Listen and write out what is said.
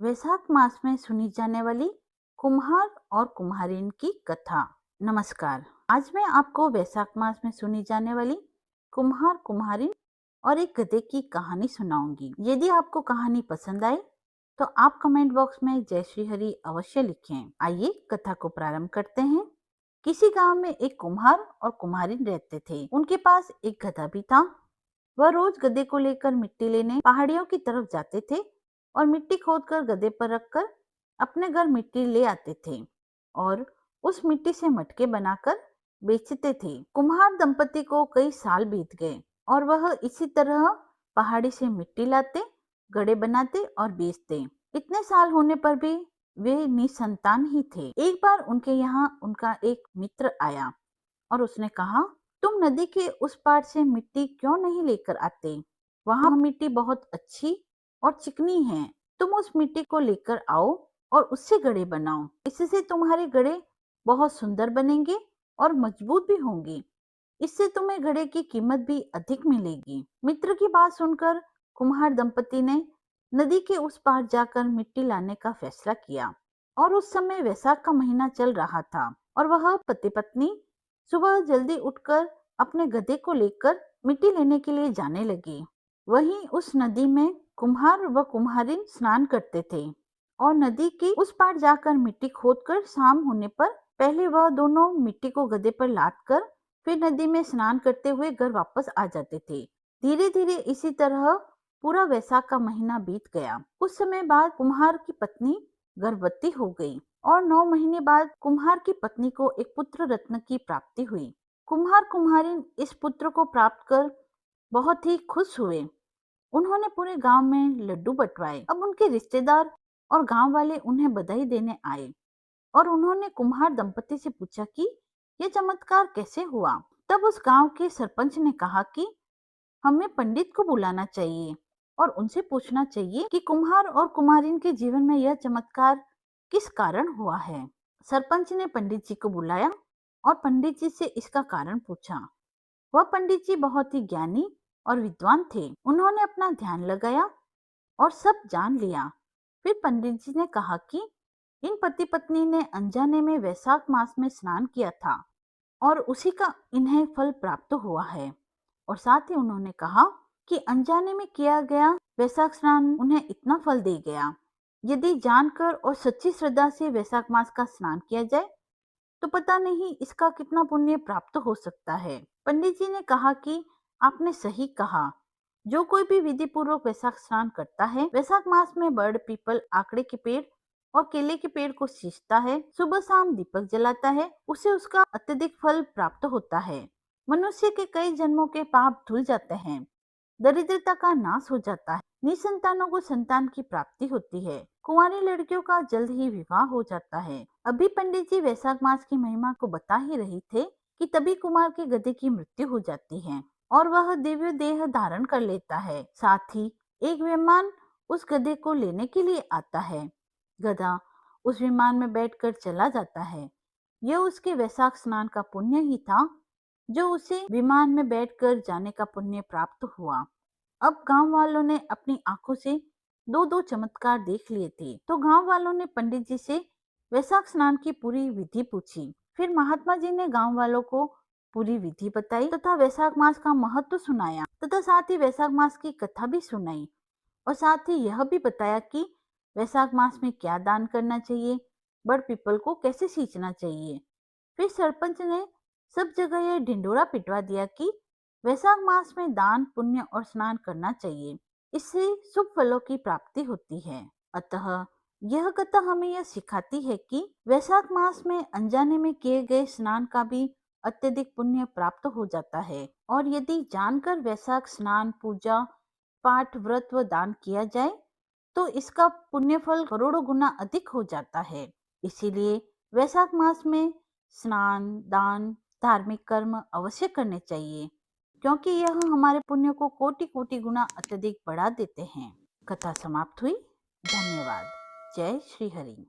वैशाख मास में सुनी जाने वाली कुम्हार और कुम्हारिन की कथा। नमस्कार, आज मैं आपको वैशाख मास में सुनी जाने वाली कुम्हार कुम्हारिन और एक गधे की कहानी सुनाऊंगी। यदि आपको कहानी पसंद आए तो आप कमेंट बॉक्स में जय श्री हरि अवश्य लिखें। आइए कथा को प्रारंभ करते हैं। किसी गांव में एक कुम्हार और कुम्हारिन रहते थे। उनके पास एक गधा भी था। वह रोज गधे को लेकर मिट्टी लेने पहाड़ियों की तरफ जाते थे और मिट्टी खोदकर गधे पर रखकर अपने घर मिट्टी ले आते थे और उस मिट्टी से मटके बनाकर बेचते थे। कुम्हार दंपति को कई साल बीत गए और वह इसी तरह पहाड़ी से मिट्टी लाते, घड़े बनाते और बेचते। इतने साल होने पर भी वे निसंतान ही थे। एक बार उनके यहाँ उनका एक मित्र आया और उसने कहा, तुम नदी के उस पार से मिट्टी क्यों नहीं लेकर आते? वहां मिट्टी बहुत अच्छी और चिकनी है। तुम उस मिट्टी को लेकर आओ और उससे घड़े बनाओ। इससे तुम्हारे घड़े बहुत सुंदर बनेंगे और मजबूत भी होंगे। इससे तुम्हें घड़े की कीमत भी अधिक मिलेगी। मित्र की बात सुनकर कुम्हार दंपति ने नदी के उस पार जाकर मिट्टी लाने का फैसला किया और उस समय वैशाख का महीना चल रहा था और वह पति पत्नी सुबह जल्दी उठकर अपने गधे को लेकर मिट्टी लेने के लिए जाने लगे। वहीं उस नदी में कुम्हार व कुम्हारिन स्नान करते थे और नदी की उस पार जाकर मिट्टी खोदकर शाम होने पर पहले वह दोनों मिट्टी को गधे पर लाद कर फिर नदी में स्नान करते हुए घर वापस आ जाते थे। धीरे धीरे इसी तरह पूरा वैशाख का महीना बीत गया। कुछ समय बाद कुम्हार की पत्नी गर्भवती हो गई और 9 महीने बाद कुम्हार की पत्नी को एक पुत्र रत्न की प्राप्ति हुई। कुम्हार कुम्हारिन इस पुत्र को प्राप्त कर बहुत ही खुश हुए। उन्होंने पूरे गांव में लड्डू बंटवाए। अब उनके रिश्तेदार और गांव वाले उन्हें बधाई देने आए और उन्होंने कुम्हार दंपति से पूछा कि यह चमत्कार कैसे हुआ। तब उस गांव के सरपंच ने कहा कि हमें पंडित को बुलाना चाहिए और उनसे पूछना चाहिए कि कुम्हार और कुम्हारिन के जीवन में यह चमत्कार किस कारण हुआ है। सरपंच ने पंडित जी को बुलाया और पंडित जी से इसका कारण पूछा। वह पंडित जी बहुत ही ज्ञानी और विद्वान थे। उन्होंने अपना ध्यान लगाया और सब जान लिया। फिर पंडित जी ने कहा कि इन पति पत्नी ने अनजाने में वैशाख मास में स्नान किया था और उसी का इन्हें फल प्राप्त हुआ है। और साथ ही उन्होंने कहा कि अनजाने में किया गया वैशाख स्नान उन्हें इतना फल दे गया। यदि जानकर और सच्ची श्रद्धा से वैशाख मास का स्नान किया जाए तो पता नहीं इसका कितना पुण्य प्राप्त हो सकता है। पंडित जी ने कहा कि आपने सही कहा। जो कोई भी विधि पूर्वक वैशाख स्नान करता है, वैशाख मास में बड़, पीपल, आकड़े के पेड़ और केले के पेड़ को सींचता है, सुबह शाम दीपक जलाता है, उसे उसका अत्यधिक फल प्राप्त होता है। मनुष्य के कई जन्मों के पाप धुल जाते हैं, दरिद्रता का नाश हो जाता है, निसंतानों को संतान की प्राप्ति होती है, कुंवारी लड़कियों का जल्द ही विवाह हो जाता है। अभी पंडित जी वैशाख मास की महिमा को बता ही रहे थे कि तभी कुमार के गधे की मृत्यु हो जाती है और वह दिव्य देह धारण कर लेता है। साथ ही एक विमान उस गधे को लेने के लिए आता है। गधा उस विमान में बैठकर चला जाता है। यह उसके वैशाख स्नान का पुण्य ही था जो उसे विमान में बैठकर जाने का पुण्य प्राप्त हुआ। अब गांव वालों ने अपनी आंखों से दो दो चमत्कार देख लिए थे, तो गांव वालों ने पंडित जी से वैशाख स्नान की पूरी विधि पूछी। फिर महात्मा जी ने गांव वालों को पूरी विधि बताई तथा वैशाख मास का महत्व सुनाया तथा साथ ही वैशाख मास की कथा भी सुनाई और साथ ही यह भी बताया कि वैशाख मास में क्या दान करना चाहिए, बड़ पीपल को कैसे सींचना चाहिए। फिर सरपंच ने सब जगह यह ढिंडोरा पिटवा दिया कि वैशाख मास में दान, पुण्य और स्नान करना चाहिए, इससे शुभ फलों की प्राप्ति होती है। अतः यह कथा हमें यह सिखाती है कि वैशाख मास में अनजाने में किए गए स्नान का भी अत्यधिक पुण्य प्राप्त हो जाता है और यदि जानकर वैशाख स्नान, पूजा पाठ, व्रत व दान किया जाए तो इसका पुण्य फल करोड़ों गुना अधिक हो जाता है। इसीलिए वैशाख मास में स्नान, दान, धार्मिक कर्म अवश्य करने चाहिए क्योंकि यह हमारे पुण्य को कोटि कोटि गुना अत्यधिक बढ़ा देते हैं। कथा समाप्त हुई। धन्यवाद। जय श्री हरि।